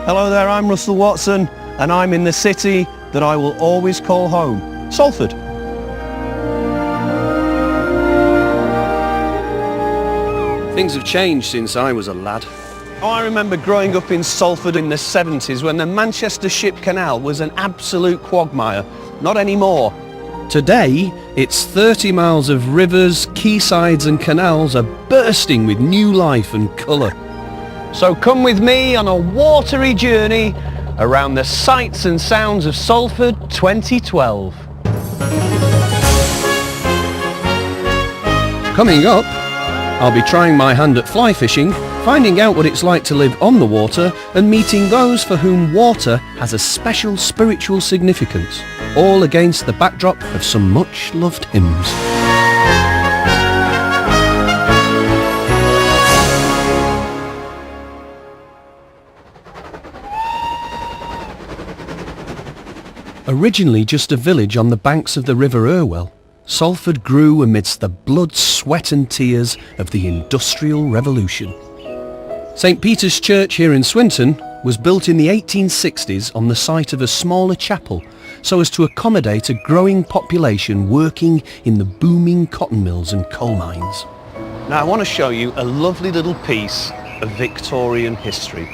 Hello there, I'm Russell Watson, and I'm in the city that I will always call home, Salford. Things have changed since I was a lad. Oh, I remember growing up in Salford in the 70s when the Manchester Ship Canal was an absolute quagmire. Not anymore. Today, it's 30 miles of rivers, quaysides and canals are bursting with new life and colour. So come with me on a watery journey around the sights and sounds of Salford 2012. Coming up, I'll be trying my hand at fly fishing, finding out what it's like to live on the water and meeting those for whom water has a special spiritual significance, all against the backdrop of some much loved hymns. Originally just a village on the banks of the River Irwell, Salford grew amidst the blood, sweat and tears of the Industrial Revolution. St Peter's Church here in Swinton was built in the 1860s on the site of a smaller chapel so as to accommodate a growing population working in the booming cotton mills and coal mines. Now I want to show you a lovely little piece of Victorian history.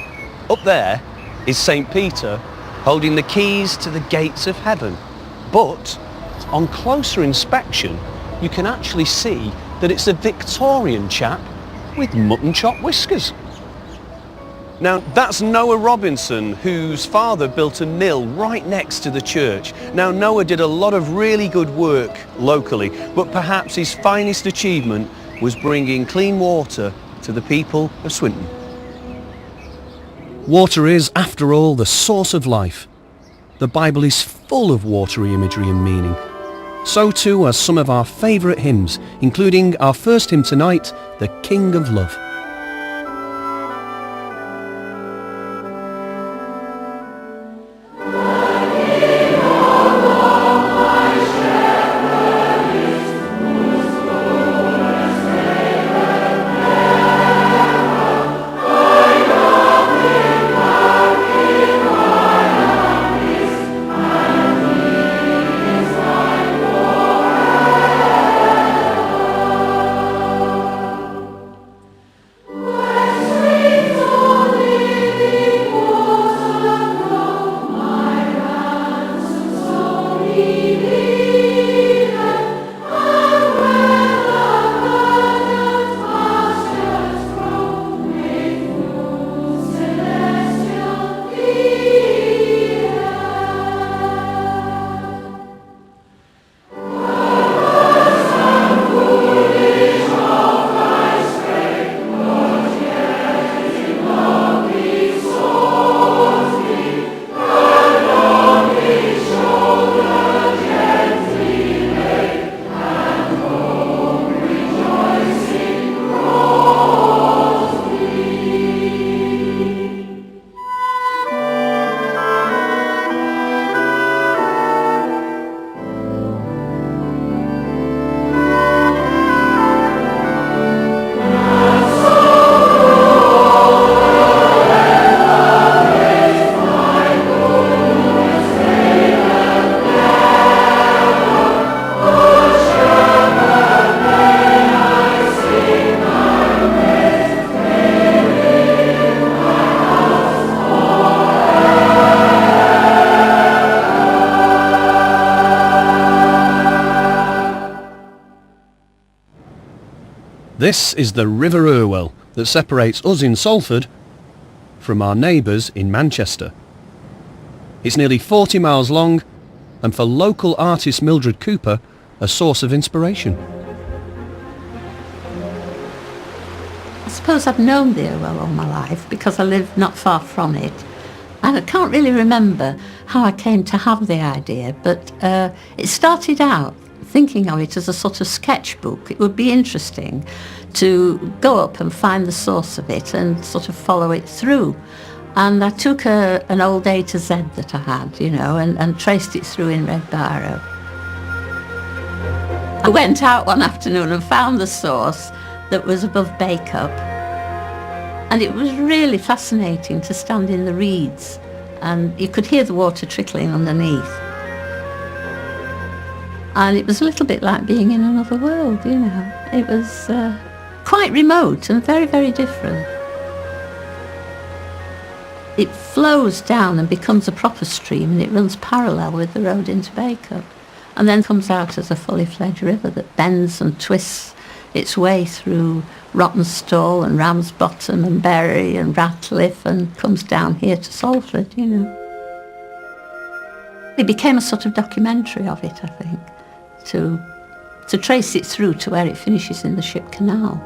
Up there is St Peter holding the keys to the gates of heaven, but on closer inspection you can actually see that it's a Victorian chap with mutton chop whiskers. Now that's Noah Robinson, whose father built a mill right next to the church. Now Noah did a lot of really good work locally, but perhaps his finest achievement was bringing clean water to the people of Swinton. Water is, after all, the source of life. The Bible is full of watery imagery and meaning. So too are some of our favourite hymns, including our first hymn tonight, The King of Love. This is the River Irwell that separates us in Salford from our neighbours in Manchester. It's nearly 40 miles long and for local artist Mildred Cooper, a source of inspiration. I suppose I've known the Irwell all my life because I live not far from it. And I can't really remember how I came to have the idea, but it started out thinking of it as a sort of sketchbook. It would be interesting to go up and find the source of it and sort of follow it through. And I took an old A to Z that I had, you know, and traced it through in red biro. I went out one afternoon and found the source that was above Bacup. And it was really fascinating to stand in the reeds, and you could hear the water trickling underneath. And it was a little bit like being in another world, you know. It was quite remote and very, very different. It flows down and becomes a proper stream, and it runs parallel with the road into Bacup, and then comes out as a fully fledged river that bends and twists its way through Rottenstall and Ramsbottom and Bury and Ratcliffe and comes down here to Salford, you know. It became a sort of documentary of it, I think, to trace it through to where it finishes in the Ship Canal.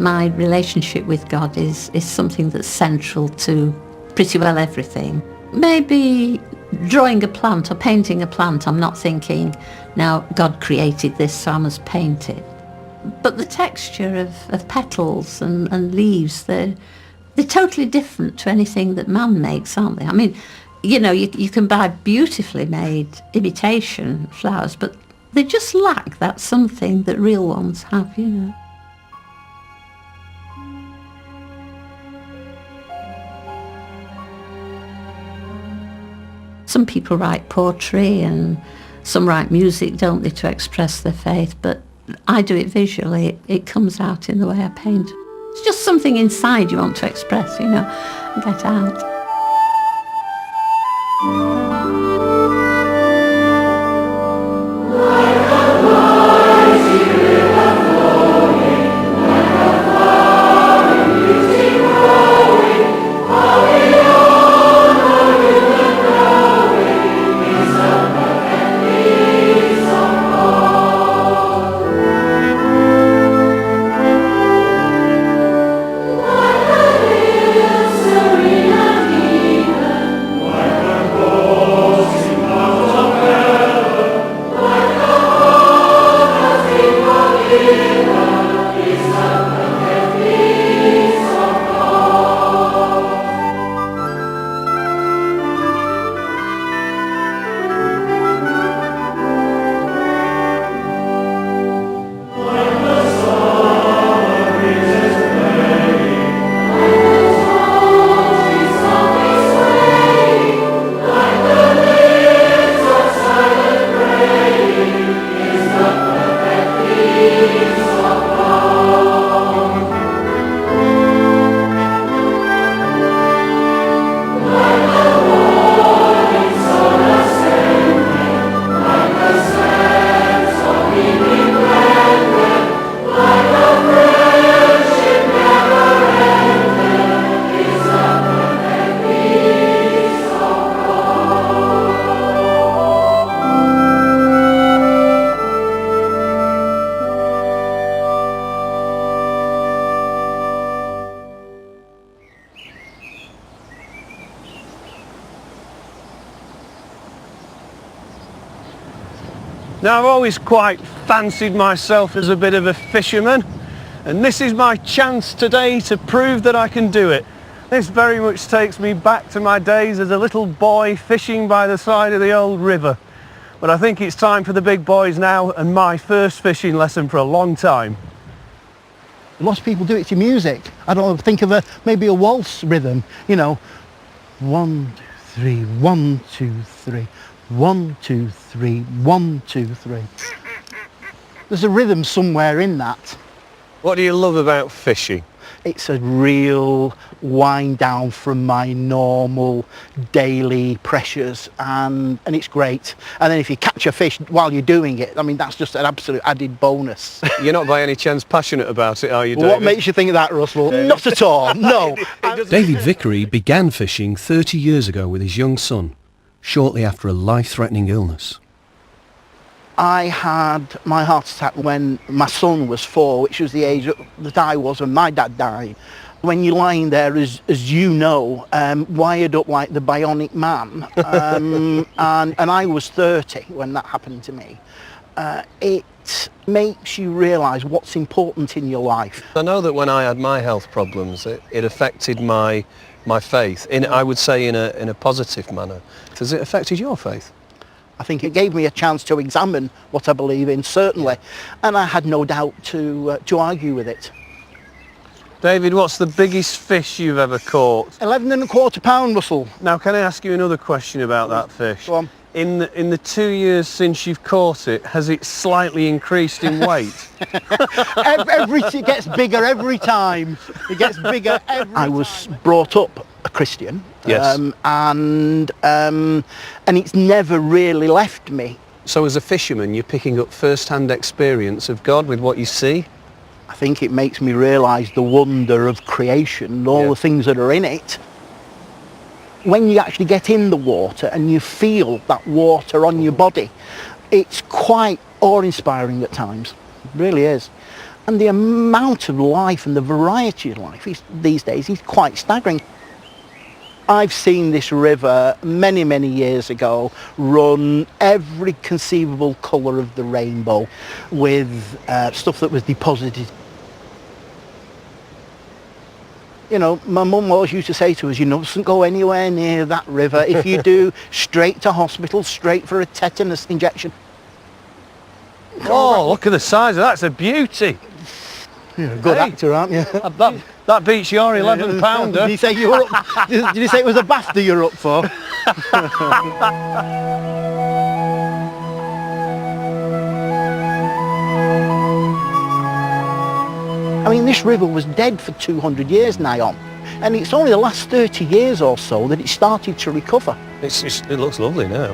My relationship with God is something that's central to pretty well everything. Maybe drawing a plant or painting a plant, I'm not thinking, now God created this, so I must paint it. But the texture of petals and leaves, they're totally different to anything that man makes, aren't they? I mean, you know, you can buy beautifully made imitation flowers, but they just lack that something that real ones have, you know. Some people write poetry and some write music, don't they, to express their faith, but I do it visually. It comes out in the way I paint. It's just something inside you want to express, you know, and get out. Now, I've always quite fancied myself as a bit of a fisherman, and this is my chance today to prove that I can do it. This very much takes me back to my days as a little boy fishing by the side of the old river. But I think it's time for the big boys now, and my first fishing lesson for a long time. Lots of people do it to music. I don't know, think of maybe a waltz rhythm, you know. 1, 2, 3, 1, 2, 3, 1, 2, 3, 1, 2, 3. There's a rhythm somewhere in that. What do you love about fishing? It's a real wind down from my normal daily pressures, and it's great. And then if you catch a fish while you're doing it, I mean, that's just an absolute added bonus. You're not by any chance passionate about it, are you, David? What makes you think of that, Russell? Not at all, no. David Vickery began fishing 30 years ago with his young son, shortly after a life-threatening illness. I had my heart attack when my son was 4, which was the age that I was when my dad died. When you're lying there, as you know, wired up like the bionic man, and I was 30 when that happened to me. It makes you realise what's important in your life. I know that when I had my health problems, it affected my faith, I would say in a positive manner. Has it affected your faith? I think it gave me a chance to examine what I believe in, certainly, and I had no doubt to argue with it. David, what's the biggest fish you've ever caught? 11¼ pound, Russell. Now, can I ask you another question about that fish? Go on. In the 2 years since you've caught it, has it slightly increased in weight? It gets bigger every time. It gets bigger every time. I was brought up a Christian. Yes. And it's never really left me. So as a fisherman, you're picking up first-hand experience of God with what you see? I think it makes me realise the wonder of creation and all the things that are in it. When you actually get in the water and you feel that water on your body, it's quite awe-inspiring at times. It really is. And the amount of life and the variety of life these days is quite staggering. I've seen this river many, many years ago run every conceivable colour of the rainbow with stuff that was deposited. You know, my mum always used to say to us, you mustn't go anywhere near that river. If you do, straight to hospital, straight for a tetanus injection. Oh, look at the size of that. It's a beauty. You're a good actor, aren't you? That beats your 11-pounder. Did you say you were up? Did you say it was a BAFTA you're up for? I mean, this river was dead for 200 years nigh on, and it's only the last 30 years or so that it started to recover. It looks lovely now.